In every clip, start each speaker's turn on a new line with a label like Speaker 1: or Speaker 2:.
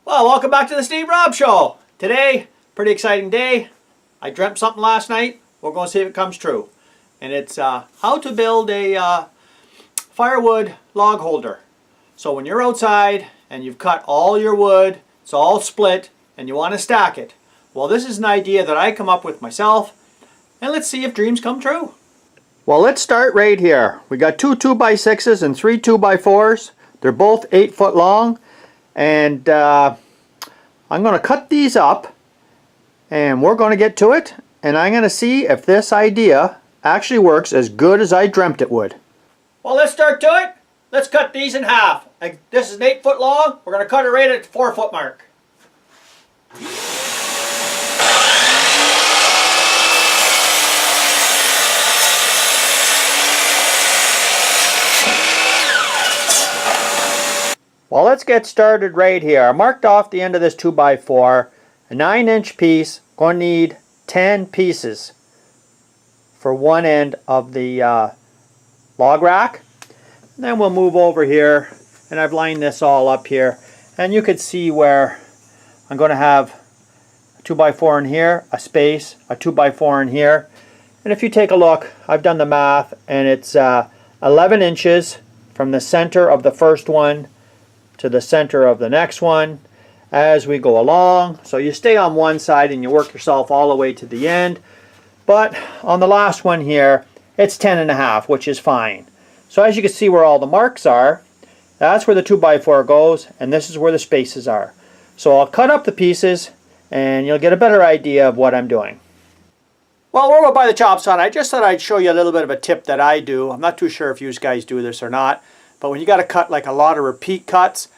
Speaker 1: Well, welcome back to the Steve Rob Show. Today, pretty exciting day. I dreamt something last night. We're going to see if it comes true. And it's how to build a firewood log holder. So when you're outside and you've cut all your wood, it's all split, and you want to stack it. Well, this is an idea that I come up with myself. And let's see if dreams come true. Well, let's start right here. We got two 2x6s and three 2x4s. They're both 8 foot long. And I'm going to cut these up, and we're going to get to it, and I'm going to see if this idea actually works as good as I dreamt it would. Well, let's start to it. Let's cut these in half. This is 8 foot long. We're going to cut it right at the 4 foot mark. Well, let's get started right here. I marked off the end of this 2x4, a 9-inch piece. Going to need 10 pieces for one end of the log rack. And then we'll move over here, and I've lined this all up here. And you can see where I'm going to have a 2x4 in here, a space, a 2x4 in here. And if you take a look, I've done the math, and it's 11 inches from the center of the first one to the center of the next one as we go along. So you stay on one side and you work yourself all the way to the end. But on the last one here, it's 10.5, which is fine. So as you can see where all the marks are, that's where the 2x4 goes, and this is where the spaces are. So I'll cut up the pieces and you'll get a better idea of what I'm doing. Well, we're going by the chop saw. I just thought I'd show you a little bit of a tip that I do. I'm not too sure if you guys do this or not. But when you got to cut like a lot of repeat cuts,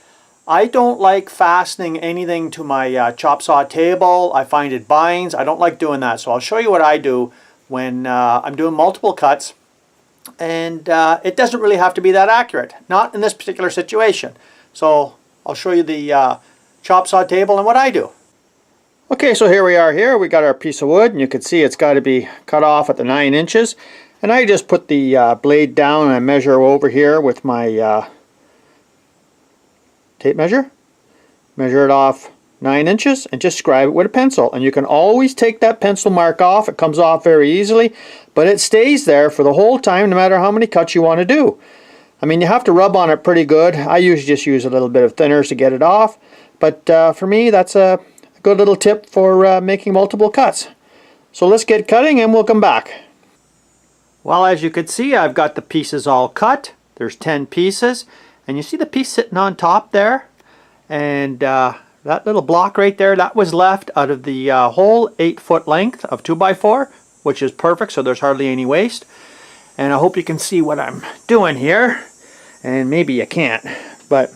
Speaker 1: I don't like fastening anything to my chop saw table. I find it binds. I don't like doing that. So I'll show you what I do when I'm doing multiple cuts. And it doesn't really have to be that accurate. Not in this particular situation. So I'll show you the chop saw table and what I do. Okay, so here we are here. We got our piece of wood, and you can see it's got to be cut off at the 9 inches. And I just put the blade down and I measure over here with my tape measure. Measure it off 9 inches and just scribe it with a pencil. And you can always take that pencil mark off. It comes off very easily, but it stays there for the whole time no matter how many cuts you want to do. I mean, you have to rub on it pretty good. I usually just use a little bit of thinners to get it off. But for me, that's a good little tip for making multiple cuts. So let's get cutting and we'll come back. Well, as you can see, I've got the pieces all cut. There's 10 pieces. And you see the piece sitting on top there? And that little block right there, that was left out of the whole 8 foot length of 2x4, which is perfect, so there's hardly any waste. And I hope you can see what I'm doing here. And maybe you can't. But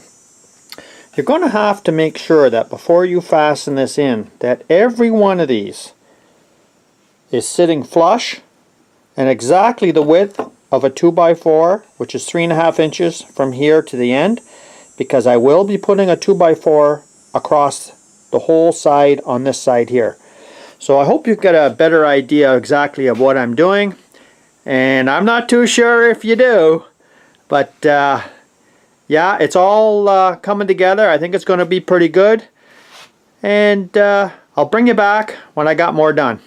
Speaker 1: you're going to have to make sure that before you fasten this in, that every one of these is sitting flush and exactly the width of a 2x4, which is 3.5 inches from here to the end, because I will be putting a 2x4 across the whole side on this side here. So I hope you get a better idea exactly of what I'm doing, and I'm not too sure if you do, but yeah, it's all coming together. I think it's going to be pretty good, and I'll bring you back when I got more done.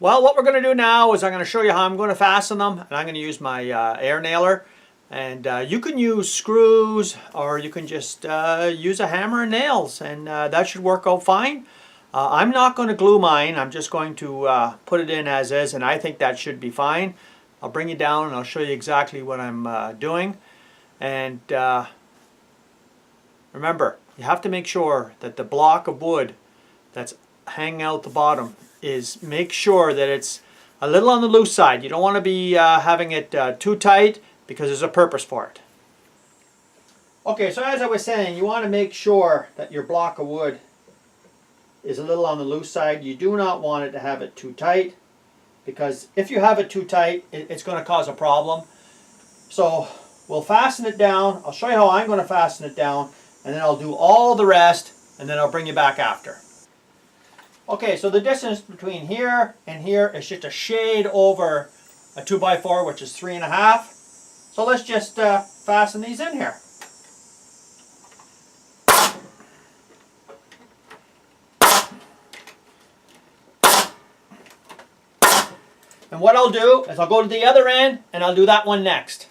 Speaker 1: Well, what we're going to do now is I'm going to show you how I'm going to fasten them, and I'm going to use my air nailer. And you can use screws, or you can just use a hammer and nails, and that should work out fine. I'm not going to glue mine. I'm just going to put it in as is, and I think that should be fine. I'll bring you down and I'll show you exactly what I'm doing. And remember, you have to make sure that the block of wood that's hanging out the bottom is, make sure that it's a little on the loose side. You don't want to be having it too tight, because there's a purpose for it. Okay, so as I was saying, you want to make sure that your block of wood is a little on the loose side. You do not want it to have it too tight, because if you have it too tight, it's going to cause a problem. So we'll fasten it down. I'll show you how I'm going to fasten it down, and then I'll do all the rest, and then I'll bring you back after. Okay, so the distance between here and here is just a shade over a 2x4, which is 3.5. So let's just fasten these in here. And what I'll do is I'll go to the other end and I'll do that one next.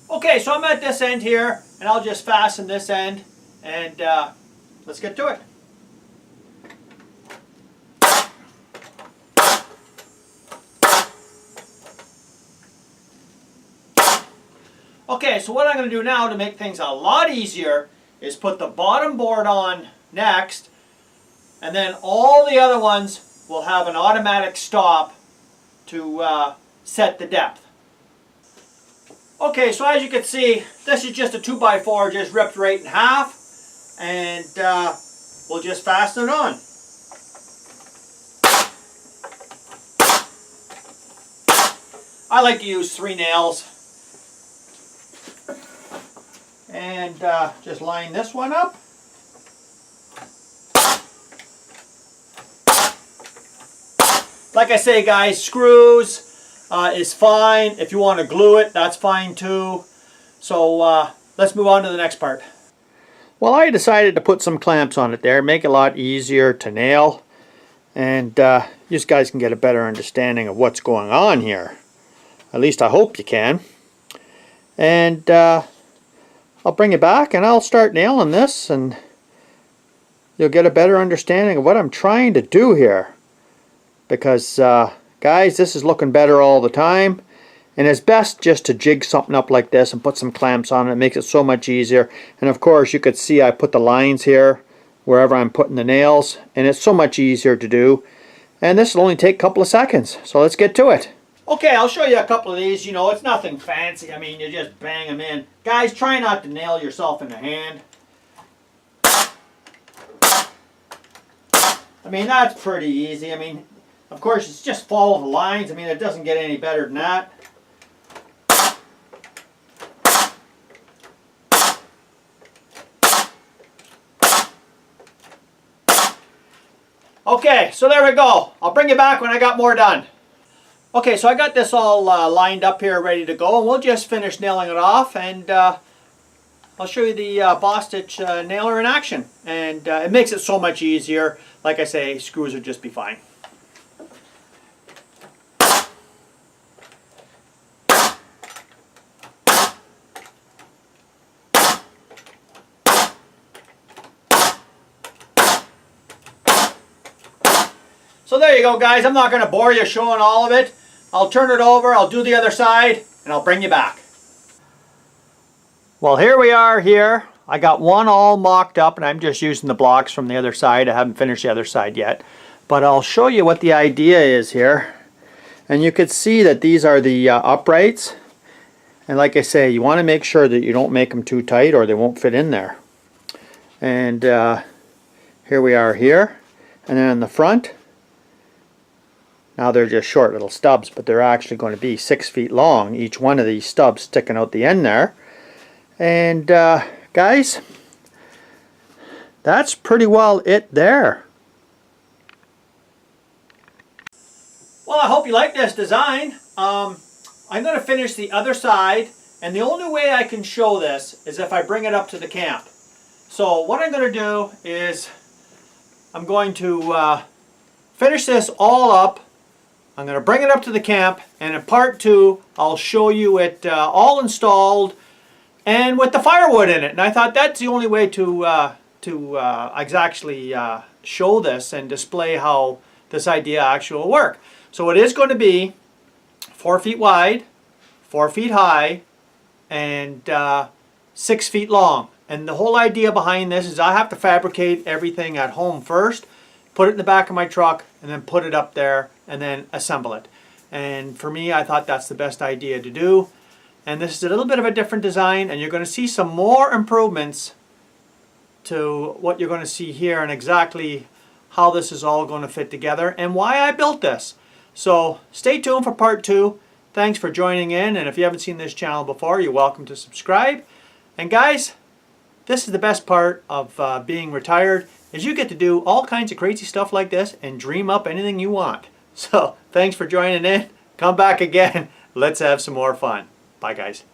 Speaker 1: Okay, so I'm at this end here and I'll just fasten this end and let's get to it. Okay, so what I'm going to do now to make things a lot easier is put the bottom board on next, and then all the other ones will have an automatic stop to set the depth. Okay, so as you can see, this is just a 2x4 just ripped right in half, and we'll just fasten it on. I like to use 3 nails. And just line this one up. Like I say, guys, screws is fine. If you want to glue it, that's fine too. So let's move on to the next part. Well, I decided to put some clamps on it there, make it a lot easier to nail. And you guys can get a better understanding of what's going on here. At least I hope you can. And I'll bring it back and I'll start nailing this and you'll get a better understanding of what I'm trying to do here. Because guys, this is looking better all the time, and it's best just to jig something up like this and put some clamps on it. It makes it so much easier. And of course you could see I put the lines here wherever I'm putting the nails, and it's so much easier to do. And this will only take a couple of seconds, so let's get to it. Okay, I'll show you a couple of these. You know, it's nothing fancy. I mean, you just bang them in. Guys, try not to nail yourself in the hand. I mean, that's pretty easy. I mean, of course, it's just follow the lines. I mean, it doesn't get any better than that. Okay, so there we go. I'll bring you back when I got more done. Okay, so I got this all lined up here, ready to go, and we'll just finish nailing it off, and I'll show you the Bostitch nailer in action. And it makes it so much easier. Like I say, screws would just be fine. So there you go, guys. I'm not going to bore you showing all of it. I'll turn it over, I'll do the other side, and I'll bring you back. Well, here we are here. I got one all mocked up, and I'm just using the blocks from the other side. I haven't finished the other side yet. But I'll show you what the idea is here. And you can see that these are the uprights. And like I say, you want to make sure that you don't make them too tight or they won't fit in there. And here we are here. And then in the front, now they're just short little stubs, but they're actually going to be 6 feet long, each one of these stubs sticking out the end there. And guys, that's pretty well it there. Well, I hope you like this design. I'm going to finish the other side, and the only way I can show this is if I bring it up to the camp. So what I'm going to do is I'm going to finish this all up. I'm going to bring it up to the camp, and in part 2 I'll show you it all installed and with the firewood in it. And I thought that's the only way to actually show this and display how this idea actually will work. So it is going to be 4 feet wide, 4 feet high, and 6 feet long. And the whole idea behind this is I have to fabricate everything at home first, put it in the back of my truck, and then put it up there and then assemble it. And for me, I thought that's the best idea to do. And this is a little bit of a different design, and you're going to see some more improvements to what you're going to see here and exactly how this is all going to fit together and why I built this. So stay tuned for part 2. Thanks for joining in, and if you haven't seen this channel before, you're welcome to subscribe. And guys, this is the best part of being retired, is you get to do all kinds of crazy stuff like this and dream up anything you want. So thanks for joining in. Come back again. Let's have some more fun. Bye, guys.